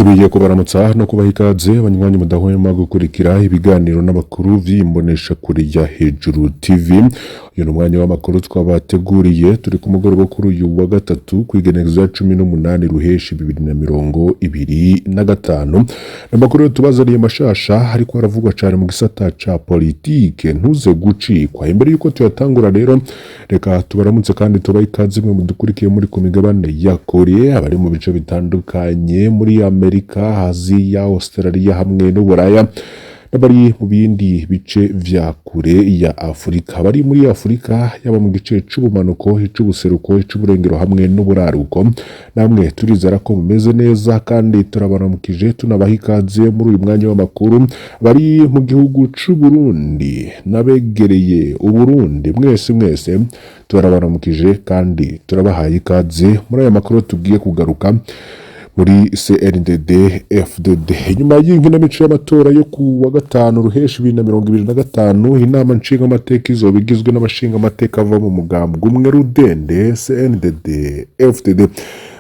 Subiye kubaramutsa no kubaha ikaze abanywanyi mudahwema gukurikira ibiganiro n'amakuru vy'imbonesha kure ya Hejuru TV. Uyu n'umwanya w'amakuru twabateguriye turi ku mugoroba kuri uyu wa gatatu kwigenekerezo ya 18 ruheshi 2025. Amakuru tubazaniye mashasha ariko aravugwa cyane mu gisata ca politike ntuze gucikwa. Imbere yuko tuyatangura rero reka tubaramutse kandi tubaha ikaze mwe mudukurikiye muri ku migabane ya Korea abari mu bice bitandukanye muri Amerika, Aziya, Australia hamwe n'Uburaya n'abari mu bindi bice vya kure ya Afrika. Bari muri Afrika yaba mu gice c'ubumanuko, c'ubuseruko, c'uburengero hamwe n'uburaruko, namwe turizera ko mumeze neza kandi turabaramukije tunabaha ikaze muri uyu mwanya w'amakuru. Bari mu gihugu c'u Burundi nabegereye Uburundi mwese turabaramukije kandi turabahaye ikaze muri aya makuru tugiye kugaruka muri CNDD FDD. Nyuma y'inkinamico y'amatora yo ku wa gatanu ruheshi 2025, inama nshingamateka izoba igizwe n'abashingamateka bava mu mugambwe umwe Rudende CNDD FDD.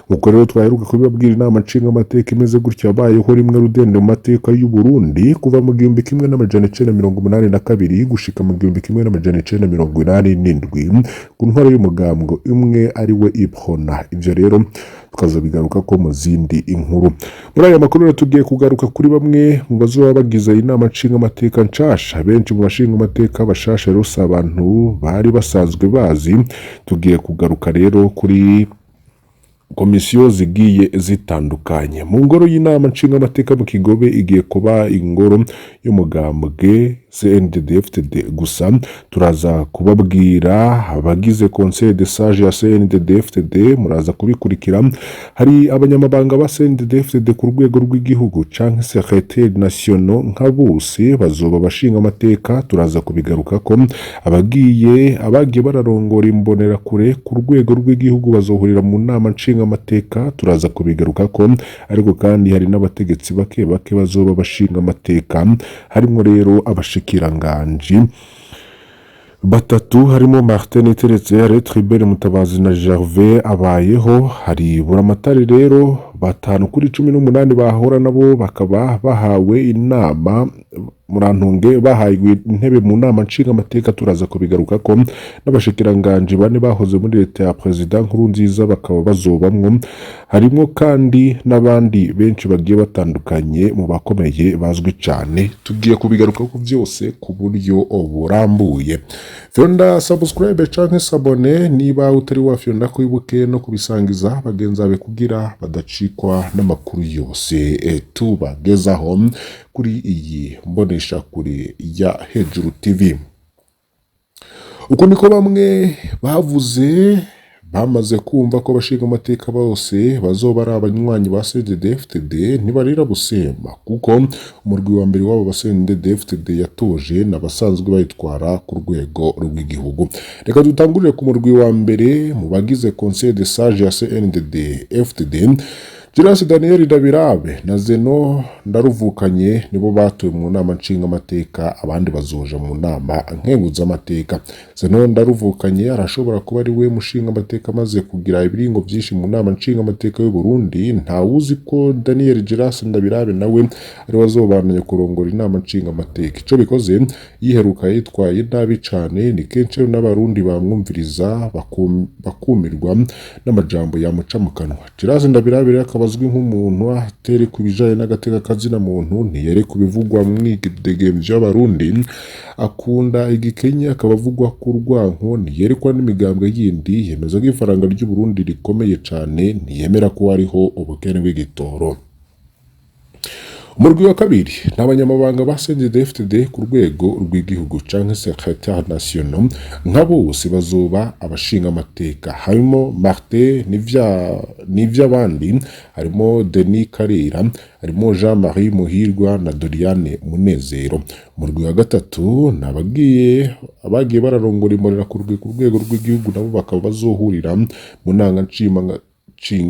Uko rero twaheruka kubibabwira inama nshingamateka imeze gutya yabayeho rimwe Rudende mu mateka y'u Burundi kuva mu 1982 gushika mu 1987 ku ntwaro y'umugambwe umwe ari we Iprona. Ivyo rero tukazobigaruka ko mu zindi inkuru. Muri aya makuru tugiye kugaruka kuri bamwe mu bazoba bagize inama nshingamateka nshasha. Benshi mu bashingamateka bashasha rero abantu bari basanzwe bazi. Tugiye kugaruka rero kuri komisiyo zigiye zitandukanye. Mu ngoro y'inama nshingamateka mu Kigobe igiye kuba ingoro y'umugambwe CNDD-FDD gusa. Turaza kubabwira abagize conseil de sage ya CNDD-FDD, muraza kubikurikira. Hari abanyamabanga ba CNDD-FDD ku rwego rw'igihugu canke secrétaire national nka bose bazoba bashinga amateka. Turaza kubigaruka ko abagiye bararongora imbonera kure ku rwego rw'igihugu bazohurira mu nama nshinga amateka. Turaza kubigaruka ko ariko kandi hari n'abategetsi bake bazoba bashinga amateka. Harimo rero abashikiranganji batatu, harimo Martin Teretse, Tribert Mutabazi na Gervais abayeho. Hari buramatari rero batanu kuri 18 bahora nabo bakaba bahawe inama murantunge bahaye intebe mu nama nshinga amateka. Turaza kubigaruka ko n'abashikiranganji bane bahoze muri leta ya President Nkurunziza bakaba bazobamwo. Harimo kandi n'abandi benshi bagiye batandukanye mu bakomeye bazwi cyane. Tugiye kubigaruka ko byose ku buryo burambuye. Fyonda subscribe canke sabone niba utari wafyonda ko ibuke no kubisangiza bagenzi bawe kugira badacikwa n'amakuru yose tubagezaho kuri iyi mbonesha kure ya Hejuru TV. Uko niko bamwe bavuze bamaze kumva ko abashinga amateka bose bazoba ari abanywanyi ba CNDD-FDD ntibarira busema, kuko umurwi wa mbere wabo ba CNDD-FDD yatoje n'abasanzwe bayitwara ku rwego rw'igihugu. Reka dutangurire ku murwi wa mbere mu bagize conseil de sage ya CNDD-FDD. Jirasi Daniel Ndabirabe na Zeno Ndaruvukanye nibo batuye mu nama nshinga amateka, abandi bazoja mu nama nkenguza amateka. Zeno Ndaruvukanye arashobora kuba ari we mushinga amateka maze kugira ibiringo byinshi mu nama nshinga amateka y'u Burundi. Nta wuzi ko Daniel Jirasi Ndabirabe nawe ari wazobananye kurongora inama nshinga amateka. Ico bikoze yiheruka yitwaye nabi cane, ni kenshi n'abarundi bamwumviriza bakumirwa n'amajambo yamuca mu kanwa. Jirasi Ndabirabe akabazwi nk'umuntu atere kubijanye n'agateka kazina muntu, ntiyere kubivugwa mwigidegembyo y'abarundi, akunda igikenya akabavugwa ku rwanko, ntiyerekwa n'imigambwe yindi, yemeza ko ifaranga ry'u Burundi rikomeye cane, ntiyemera ko hariho ubukene bw'igitoro. Umurwi wa kabiri n'abanyamabanga ba CNDD-FDD ku rwego rw'igihugu canke secrétaire national nka bose bazoba abashinga amateka. Harimo Martin n'ivy'abandi, harimo Denis Karera, harimo Jean-Marie Muhirwa na Doriane Munezero. Umurwi wa gatatu abagiye bararongora imbonera ku rwego rw'igihugu nabo bakaba bazohurira mu nanga nshinga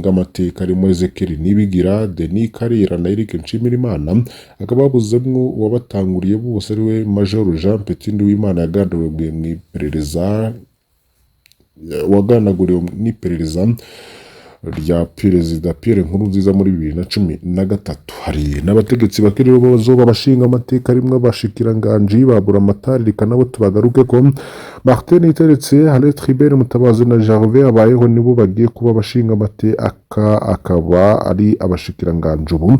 amateka. Harimo Ezekiel Nibigira, Denis Karera na Eric Nshimirimana. Akaba babuzemwo uwabatanguriye bose ari we Major Jean Petit Nduwimana yagandaguwe n'iperereza rya perezida Pierre Nkurunziza muri 2013. Hari n'abategetsi bakiriro bazoba abashinga amateka rimwe abashikiranganji babura amatari kanabo tubagaruke ko Martin iteretse Hale Tribert Mutabazi na Gervais abayeho nibo bagiye kuba abashinga amateka akaba ari abashikiranganji ubu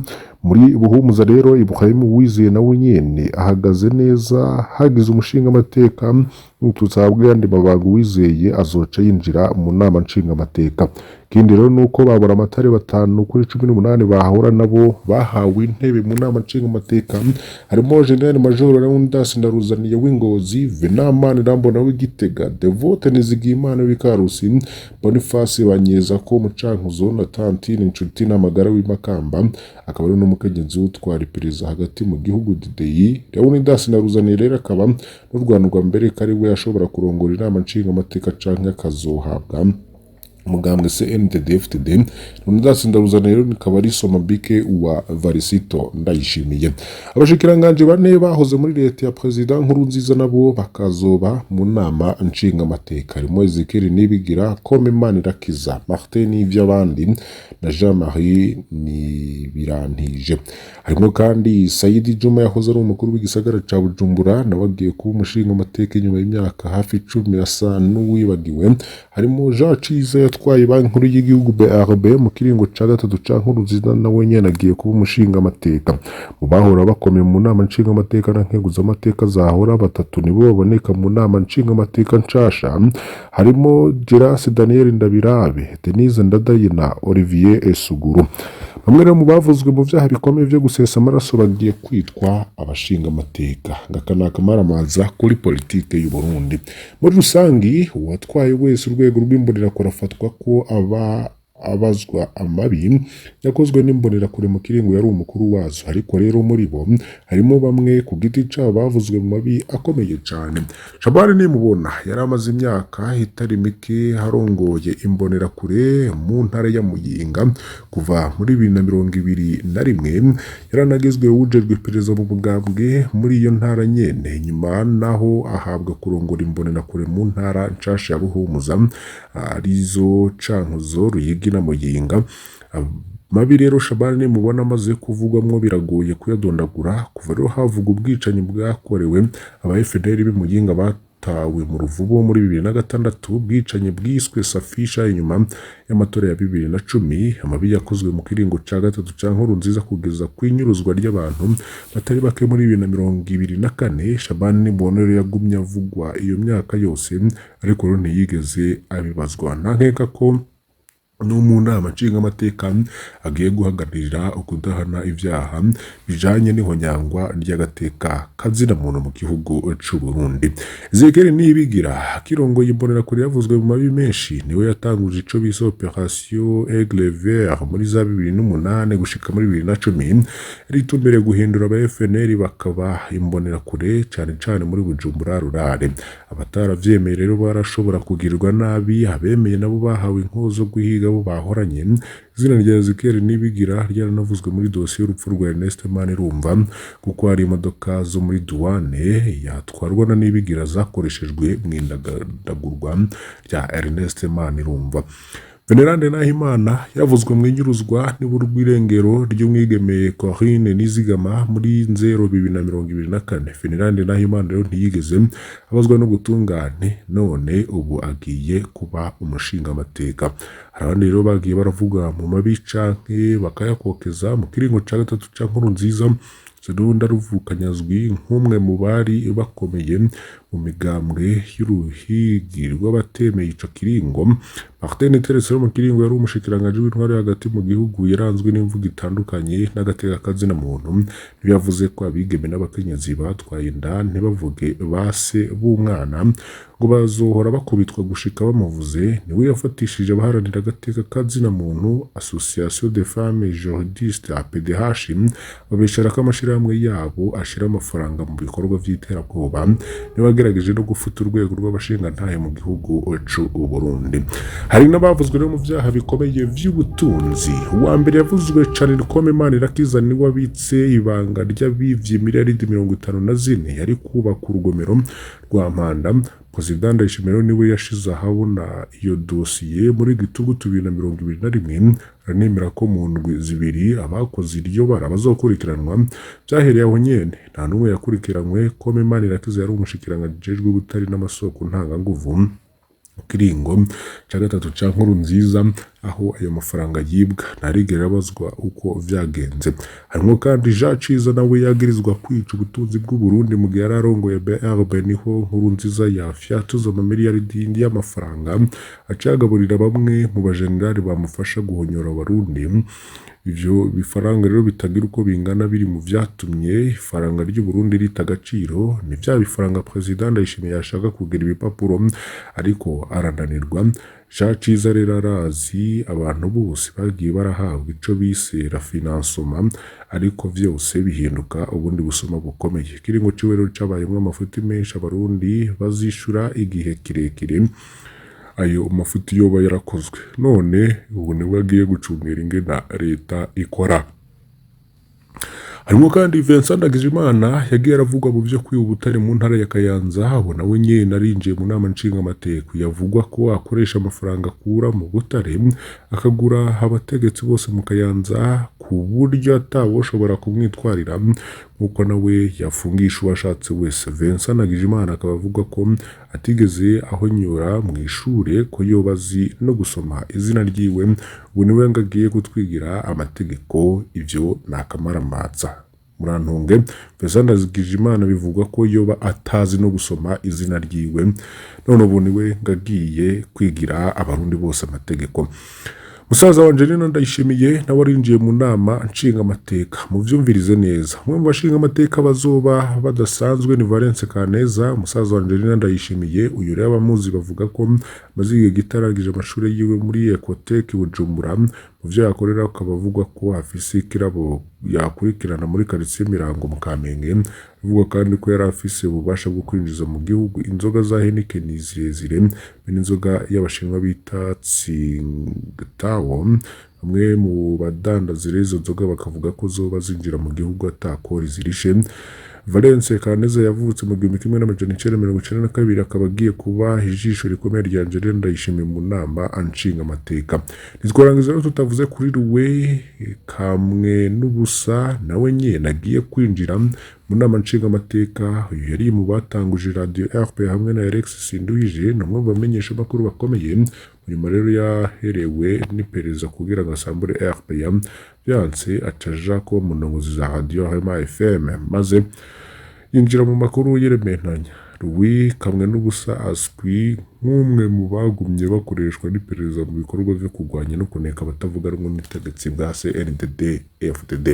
muri buhumuza rero Ibrahim Uwizeye nawe nyene ahagaze neza hagize umushinga amateka n'utuzabwe yandi mabago Uwizeye azoca yinjira mu nama nshinga amateka. Kindi rero nuko babura amatari 5 kuri 18 bahora nabo bahawe intebe mu nama nshinga amateka harimo General Major Leonidas Ndaruzaniye w'Ingozi, Venamani Rambona w'Igitega, Devote Nizigimana w'Ikarusi, Boniface Banyeza ko mucankuzo na Tantine Inshuti n'amagara w'Imakamba akaba ari n'umukenyezi utwara perezida hagati mu gihugu DDI. Leonidas Ndaruzaniye rero akaba n'urwanurwa mbere kari we yashobora kurongora inama nshinga amateka canke akazohabwa umugambwe CNDD-FDD. Leonidas Ndaruzaniye rero akaba ari somabike wa Varisito Ndayishimiye. Abashikiranganji bane bahoze muri leta ya President Nkurunziza nabo bakazoba mu nama nshinga amateka harimo Ezekiel Nibigira, Komemana Irakiza, Martin Ivyabandi na Jean-Marie Nibirantije. Harimo kandi Saidi Juma yahoze ari umukuru w'igisagara ca Bujumbura nawe agiye kuba umushinga amateka nyuma y'imyaka hafi 10 asa n'uwibagiwe. Harimo Jean Ciza yatwaye banki nkuru y'igihugu BRB mu kiringo ca gatatu ca Nkurunziza nawe nyene agiye kuba umushinga amateka. Mu bahora bakomeye mu nama nshinga amateka na nkeguza amateka zahora batatu nibo baboneka mu nama nshinga amateka nshasha harimo Geras Daniel Ndabirabe, Denise Ndadaye na Olivier Esuguru. Bamwe rero mu bavuzwe mu vyaha bikomeye vyo gusesa amaraso bagiye kwitwa abashinga amateka ngakanaka maramaza kuri politike y'u Burundi. Muri rusangi uwatwaye wese urwego rw'imbonera korafatwa ko abazwa amabi yakozwe n'imbonera kure mu kiringo yari umukuru wazo, ariko rero muri bo harimo bamwe ku giti cabo bavuzwe mu mabi akomeye cyane. Shabari nimubona yari amaze imyaka itari mike harongoye imbonera kure mu ntara ya Muyinga kuva muri 2021 yaranagizwe wujejwe perezida mu bugambwe muri iyo ntara nyene nyuma naho ahabwa kurongora imbonera kure mu ntara nshasha ya Buhumuza arizo Cankuzo Ruyigi na Muyinga. Mabi rero Shabani nimubona amaze kuvugwamwo biragoye kuyadondagura kuva rero havuga ubwicanyi bwakorewe aba FDL b'Imuyinga batawe mu ruvubo muri 2006 bwicanyi bwiswe Safisha inyuma y'amatora ya 2010 amabi yakozwe mu kiringo ca gatatu ca Nkurunziza kugeza kwinyuruzwa ry'abantu batari bake muri 2024. Shabani nimubona rero yagumye avugwa iyo myaka yose ariko rero ntiyigeze abibazwa. Nankeka ko no mu nama nshinga amateka agiye guhagararira ukudahana ivyaha bijanye n'ihonyangwa ry'agateka kazina muntu mu gihugu c'u Burundi. Ezekiel Nibigira kirongoye imbonera kure yavuzwe mu mabi menshi niwe yatanguje ico bise Operation Aigle Vert muri za 2008 gushika muri 2010 ritumbere guhindura aba FNL bakaba imbonera kure cyane muri Bujumbura rurare. Abataravyemeye rero barashobora kugirirwa nabi, abemeye nabo bahawe inkozo guhiga bo bahoranye. Izina rya Ezekiel Nibigira ryaranavuzwe muri dosiye y'urupfu rwa Ernest Manirumva kuko hari imodoka zo muri douane yatwarwa na Nibigira zakoreshejwe mu indagurwa rya Ernest Manirumva. Venerande Nahimana yavuzwe mu inyuruzwa n'uburwirengero ry'umwigemeye Corinne Nizigama muri 2024. Venerande Nahimana rero ntiyigeze abazwa no gutungane none ubu agiye kuba umushinga amateka. Abandi rero bagiye baravuga mu mabi canke bakayakokeza mu kiringo ca gatatu ca Nkurunziza Zidunda ruvukanyazwi nk'umwe mu bari bakomeye mu migambwe y'uruhigi rw'abatemeye ico kiringo. Martin Terese mu kiringo yari umushikiranganji w'intwari hagati mu gihugu yaranzwe n'imvugo itandukanye n'agateka kazina muntu. Yavuze ko abigeme n'abakenyezi batwaye inda ntibavuge base b'umwana ngo bazohora bakubitwa gushika bamuvuze. Niwe yafatishije abaharanira agateka kazina muntu Association des Femmes Juristes APDH babeshara ko amashirahamwe yabo ashira amafaranga mu bikorwa vy'iterabwoba nibagerageje no gufuta urwego rw'abashingantahe mu gihugu c'u Burundi. Hari n'abavuzwe rero mu vyaha bikomeye vy'ubutunzi. Uwa mbere yavuzwe cane Komemana Irakiza ni wabitse ibanga ry'abivye miliyaridi 54 yari kubaka urugomero rwa Mpanda. President Ndayishimiye niwe yashize ahabona iyo dosiye muri gitugutu 2021 aranemera ko mu ndwi zibiri abakoze iryo bara bazokurikiranwa byahereye aho nyene nta numwe yakurikiranwe ko Imanirakeze yari umushikiranganji ujejwe ubutari n'amasoko ntanganguvu kiringo ca gatatu ca Nkurunziza aho ayo mafaranga yibwa ntarigera abazwa uko vyagenze. Harimo kandi Jean Ciza nawe yagirizwa kwica ubutunzi bw'u Burundi mu gihe yararongoye BRB niho Nkurunziza yafyatuza amamiliyaridi y'amafaranga acagaburira bamwe mu bajenerali bamufasha guhonyora Abarundi. Ivyo bifaranga rero bitagira uko bingana biri mu vyatumye ifaranga ry'u Burundi rita agaciro ni vya bifaranga President Ndayishimiye yashaka kugira ibipapuro ariko arananirwa. Jean Ciza rero arazi abantu bose bagiye barahabwa ico bise refinancement ariko vyose bihinduka ubundi busoma bukomeye. Kiringo ciwe rero cabayemwo amafuti menshi Abarundi bazishura igihe kirekire ayo mafuti yoba yarakozwe none ubu niwe agiye gucungera ingena leta ikora. Harimo kandi Vincent Ndagijimana yagiye aravugwa mu byo kwiba ubutare mu ntara ya Kayanza aho nawe nyene arinjiye mu nama nshingamateka yavugwa ko akoresha amafaranga akura mu butare akagura abategetsi bose mu Kayanza ku buryo atawoshobora kumwitwarira nkuko nawe yafungisha uwashatse wese. Vincent Ndagijimana akaba avuga ko atigeze ahonyora mu ishure ko yobazi no gusoma izina ryiwe ubu niwe ngagiye kutwigira amategeko ivyo nakamaramatsa. Murantunge Vincent Ndagijimana bivugwa ko yoba atazi no gusoma izina ryiwe none ubu niwe ngagiye kwigira Abarundi bose amategeko. Musaza wa Angelina Ndayishimiye nawe arinjiye mu nama nshingamateka mu vyumvirize neza. Umwe mu bashingamateka bazoba badasanzwe ni Valence Kaneza. Musaza wa Angelina Ndayishimiye uyu rero abamuzi bavuga ko maziye gitaragije amashuri yiwe muri Ecotech Bujumbura mu vyo yakorera akaba avuga ko afise ikirabo yakurikirana muri quartier Mirango mu Kamenge. Avuga kandi ko yari afise ububasha bwo kwinjiza mu gihugu inzoga za Heineken zirezire n'inzoga y'Abashinwa bita Tsingtao. Bamwe mu badandaza izo nzoga bakavuga ko zoba zinjira mu gihugu atakora zirishe. Valence Kaneza yavutse mu 1992 akaba agiye kuba ijisho rikomeye rya Angelina Ndayishimiye mu nama nshingamateka. Nitwarangiza rero tutavuze kuri ruwe kamwe n'ubusa nawe nyene agiye kwinjira mu nama nshingamateka. Uyu yari mu batanguje radio RP hamwe na Alex Sinduhije namwe bamenyesha makuru bakomeye nyuma rero yaherewe n'iperereza kugira ngo asambure RP byanse acaja ko mu ndongozi za radio Hema FM maze yinjira mu makuru yerementanya. Ruwi kamwe n'ubusa aswi nk'umwe mu bagumye bakoreshwa n'iperereza mu bikorwa byo kurwanya no kuneka abatavuga rumwe n'ubutegetsi bwa CNDD FDD.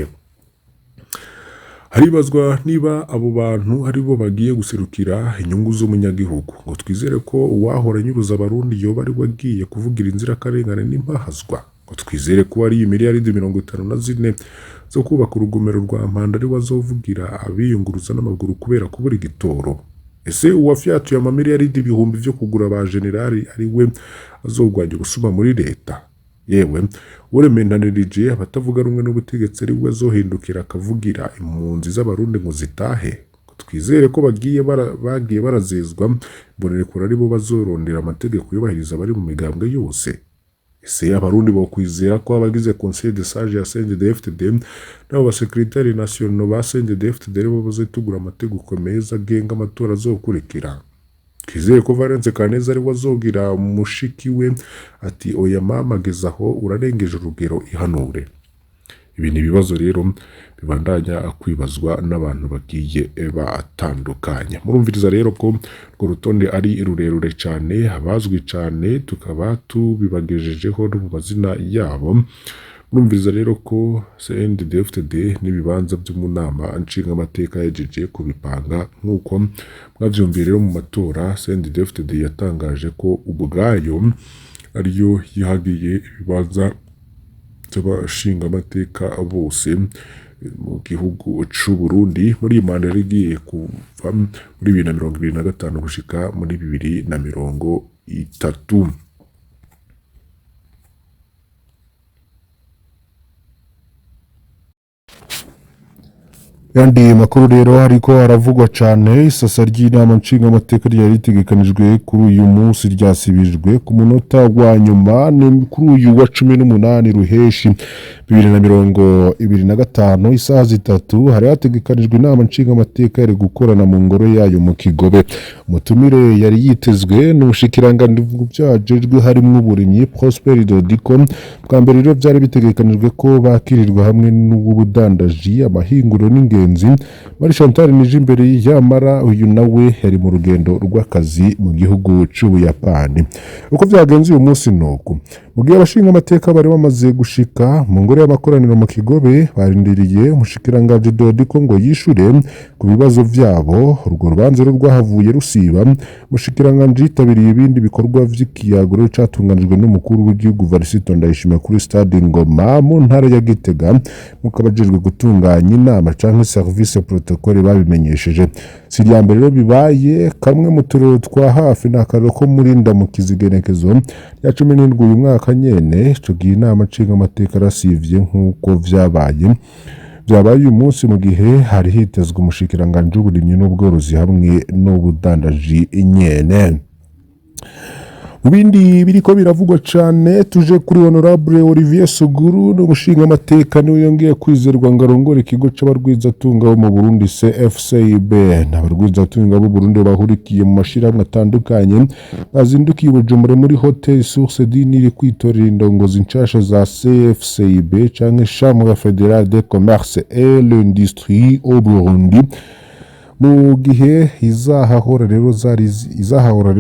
Haribazwa niba abo bantu aribo bagiye guserukira inyungu z'umunyagihugu ngo twizere ko uwahora nyuruza Abarundi yoba ari wagiye kuvugira inzira karengane n'impahazwa ngo twizere ko ari miliyaridi 54 zo kubaka urugomero rwa Mpanda ari wazovugira abiyunguruza n'amaguru kubera kubura igitoro. Ese uwafyatuye amamiliyaridi ibihumbi vyo kugura ba generali ari we azogwanya gusuma muri leta? Yewe urementanirije abatavuga rumwe n'ubutegetsi ari we azohindukira akavugira impunzi z'Abarundi ngo zitahe. Twizere ko bagiye barazezwa mbonerekura ari bo bazorondera amategeko yubahiriza bari mu migambwe yose. Ese Abarundi bo kwizera ko abagize Conseil de Sage ya CNDD-FDD n'abo basekretari nationaux ba CNDD-FDD bo bazitugura amategeko meza agenga amatora azokurikira? Twizeye ko Valence Kaneza ari wazogira mushiki we ati oya mama gezaho urarengeje urugero ihanure. Ibi ni ibibazo rero bibandanya kwibazwa n'abantu bagiye batandukanye. Murumviriza rero ko Urutonde ari rurerure cyane abazwi cyane tukaba tubibagejejeho no mu mazina yabo. Murumviriza rero ko CNDD-FDD n'ibibanza byo mu nama nshingamateka yajeje kubipanga nk'uko mwavyumviye rero mu matora. CNDD-FDD yatangaje ko ubwayo ariyo yihagiye ibibanza by'abashingamateka bose mu gihugu c'u Burundi muri manda rigiye kuva muri 2025 gushika muri 2030. Yandi makuru rero hariko haravugwa cane isasa ry'inama nshingamateka ryari ritegekanijwe kuri uyu munsi ryasibijwe ku munota wa nyuma ni kuri uyu wa 18 ruheshi 2025 isaha zitatu hari hategekanijwe inama nshingamateka yari gukorana mu ngoro yayo mu Kigobe. Umutumire yari yitezwe n'Ubushikiranganji bwajejwe harimwo uburimyi Prosper Dodiko. Bwa mbere rero byari bitegekanijwe ko bakirirwa hamwe n'ubudandaji amahinguro n'ingenzi. Mari Chantal nije imbere yamara uyu nawe yari mu rugendo rw'akazi mu gihugu c'Ubuyapani. Uko vyagenze uyu munsi nuko mu gihe abashingamateka bari bamaze gushika mu ngoro y'amakoraniro mu Kigobe barindiriye umushikiranganji Dodiko ngo yishure ku bibazo vyabo. Urwo rubanza rwahavuye rusiba. Umushikiranganji yitabiriye ibindi bikorwa vy'ikiyago catunganijwe n'umukuru w'igihugu Varisito Ndayishimiye kuri stade Ngoma mu ntara ya Gitega mukabajejwe gutunganya inama canke service protocole babimenyesheje. Si rya mbere rero bibaye kamwe mu turere twa hafi n'akarero ko muri Ndamukiza igenekezo ya 17 uyu mwaka nyene ico gihe inama nshingamateka rasivye nk'uko vyabaye uyu munsi mu gihe hari hitezwe umushikiranganji w'uburimyi n'ubworozi hamwe n'ubudandaji nyene. Ubindi biriko biravugwa cane tuje kuri Honorable Olivier Suguru n'umushingamateka niwe yongeye kwizerwa ngo arongore ikigo c'abarwizatunga bo mu Burundi CFCB. N'abarwizatunga bo Burundi bahurikiye mu mashirahamwe atandukanye bazindukiye Bujumbura muri Hotel Source d'Iniri kwitorera indongozi nshasha za CFCB canke Chambre Fédérale de Commerce et l'Industrie au Burundi. Mu gihe izahahora rero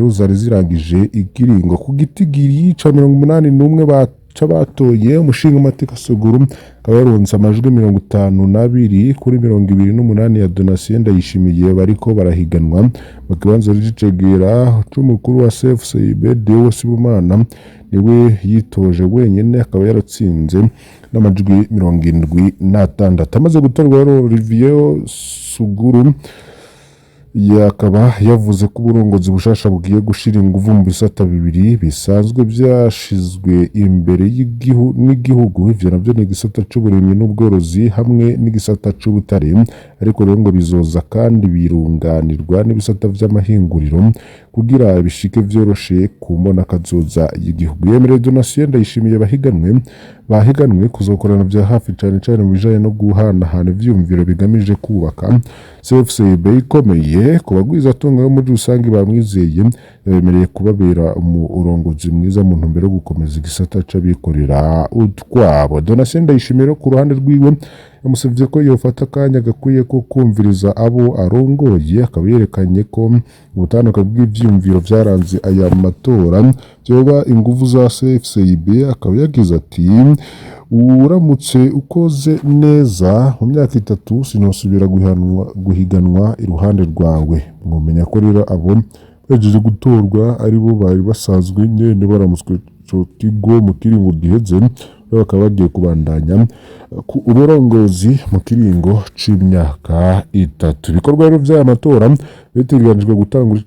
zari zirangije ikiringo ku gitigiri ca 81 baca batoye umushingamateka Suguru akaba yaronse amajwi 52 kuri 28 ya Donatien Ndayishimiye bariko barahiganwa mu kibanza c'icegera c'umukuru wa CFCB Deo Sibomana niwe yitoje wenyene akaba yaratsinze n'amajwi 76. Amaze gutorwa rero Olivier Suguru yakaba yavuze ko uburongozi bushasha bugiye gushira inguvu mu bisata bibiri bisanzwe byashizwe imbere n'igihugu. Ivyo navyo ni igisata c'uburimyi n'ubworozi hamwe n'igisata c'ubutare, ariko rero ngo bizoza kandi birunganirwa n'ibisata vy'amahinguriro kugira bishike vyoroshe ku mbona kazoza y'igihugu. Yemereye Donatien Ndayishimiye bahiganwe kuzokorana vya hafi cane mu bijanye no guhanahana ivyumviro bigamije kubaka CFCB ikomeye ku bagwizatunga bo muri rusange bamwizeye. Yabemereye kubabera umurongozi mwiza mu ntumbero yo gukomeza igisata c'abikorera utwabo. Donatien Ndayishimiye ku ruhande rwiwe yamusavye ko yofata akanya gakwiye ko kumviriza abo arongoye, akaba yerekanye ko ubutandukanye bw'ivyumviro vyaranze aya matora vyoba inguvu za CFCB. Akaba yagize ati uramutse ukoze neza mu myaka 3 sinosubira guhiganwa iruhande rwawe. Mumenya ko rero abo bajeje gutorwa ari bo bari basanzwe nyene baramutswe ico kigo mu kiringo giheze, bakaba bagiye kubandanya ku uburongozi mu kiringo c'imyaka 3. Ibikorwa rero vy'aya matora biteganijwe gutangura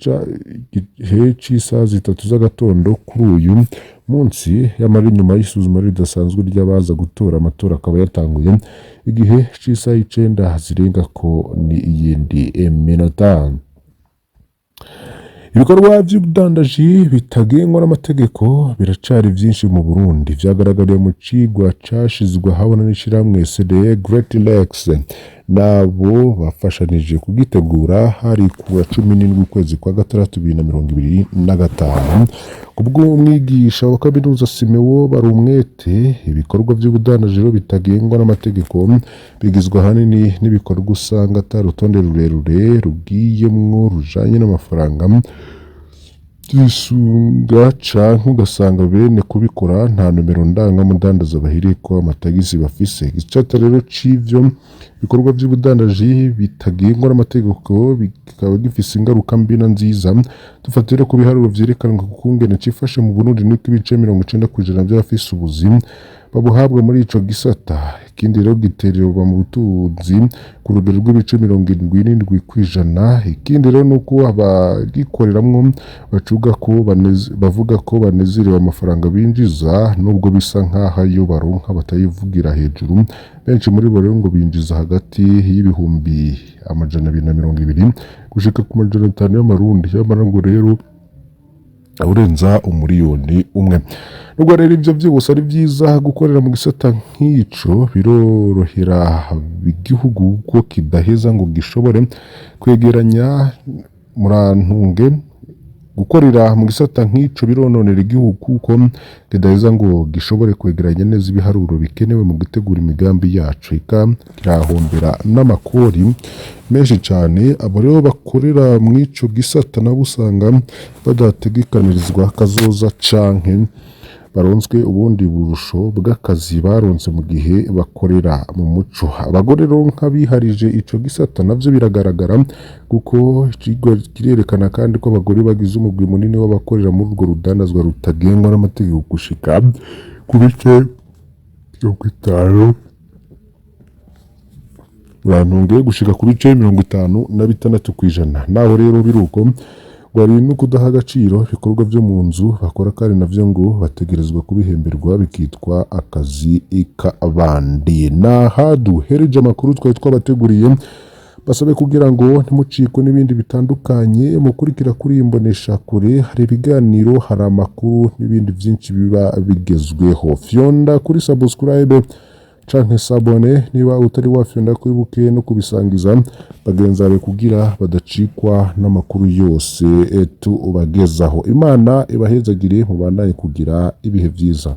igihe c'isaha 3 z'agatondo kuri uyu munsi. Yamara inyuma y'isuzuma ridasanzwe ry'abaza gutora amatora akaba yatanguye igihe c'isaha 9 zirenga ko ni iyindi minota. Ibikorwa vy'ubudandaji bitagengwa n'amategeko biracari vyinshi mu Burundi. Vyagaragariye mu cigwa cashizwe habona n'ishiramwe CDE Great Lakes nabo bafashanije kugitegura hari ku 17 ukwezi kwa gatandatu 2025. Kubwo umwigisha wa kaminuza Simewo Barumwete, ibikorwa vy'ubudandaji bitagengwa n'amategeko bigizwe hanini n'ibikorwa usanga atarutonde rurerure rugiyemwo rujanye n'amafaranga isunga canke ugasanga bene kubikora nta numero ndangamudandaza bahiriko amatagisi bafise. Icata rero c'ivyo bikorwa vy'ubudandaji bitagengwa n'amategeko bikaba gifise ingaruka mbi na nziza. Dufatire ku biharuro vyerekana kungene cifashe mu Burundi n'uko ibice 90% vy'abafise ubuzima babuhabwa muri ico gisata. Ikindi rero gitererwa mu butunzi ku rugero rw'ibice 77%. Ikindi rero nuko abagikoreramwo bavuga ko banezerewe amafaranga binjiza nubwo bisa nkaho ayo baronka batayivugira hejuru. Benshi muri bo rero ngo binjiza hagati y'ibihumbi 220 gushika ku 500 y'amarundi. Yamara ngo rero urenza umuriyoni umwe. Nubwo rero ivyo byose ari byiza gukorera mu gisata nk'ico, birorohera igihugu ko kidaheza ngo gishobore kwegeranya murantunge. Gukorera mu gisata nk'ico birononera igihugu kuko kidaheza ngo gishobore kwegeranya neza ibiharuro bikenewe mu gutegura imigambi yacu, kirahombera n'amakori menshi cyane. Abo rero bakorera mu ico gisata nabo usanga badategekanirizwa kazoza canke baronswe ubundi burusho bw'akazi baronse mu gihe bakorera mu muco. Abagore rero nk'abiharije ico gisata navyo biragaragara kuko ikigo kirerekana kandi ko abagore bagize umugwi munini w'abakorera muri urwo rudandazwa rutagengwa n'amategeko gushika ku bice 50 urantunge gushika ku bice 56%. Naho rero biruko wari no kudaha agaciro ibikorwa byo mu nzu bakora kandi navyo ngo bategerezwa kubihemberwa bikitwa akazi k'abandi. Nahadu hereje amakuru twari twabateguriye, basabe kugira ngo ntimucikwe n'ibindi bitandukanye mukurikira kuri imbonesha kure. Hari ibiganiro, hari amakuru n'ibindi byinshi biba bigezweho. Fyonda kuri subscribe canke sabone niba utari wafyonda kwibuke no kubisangiza bagenzi bawe kugira badacikwa n'amakuru yose tubagezaho. Imana ibahezagire mubandanye kugira ibihe byiza.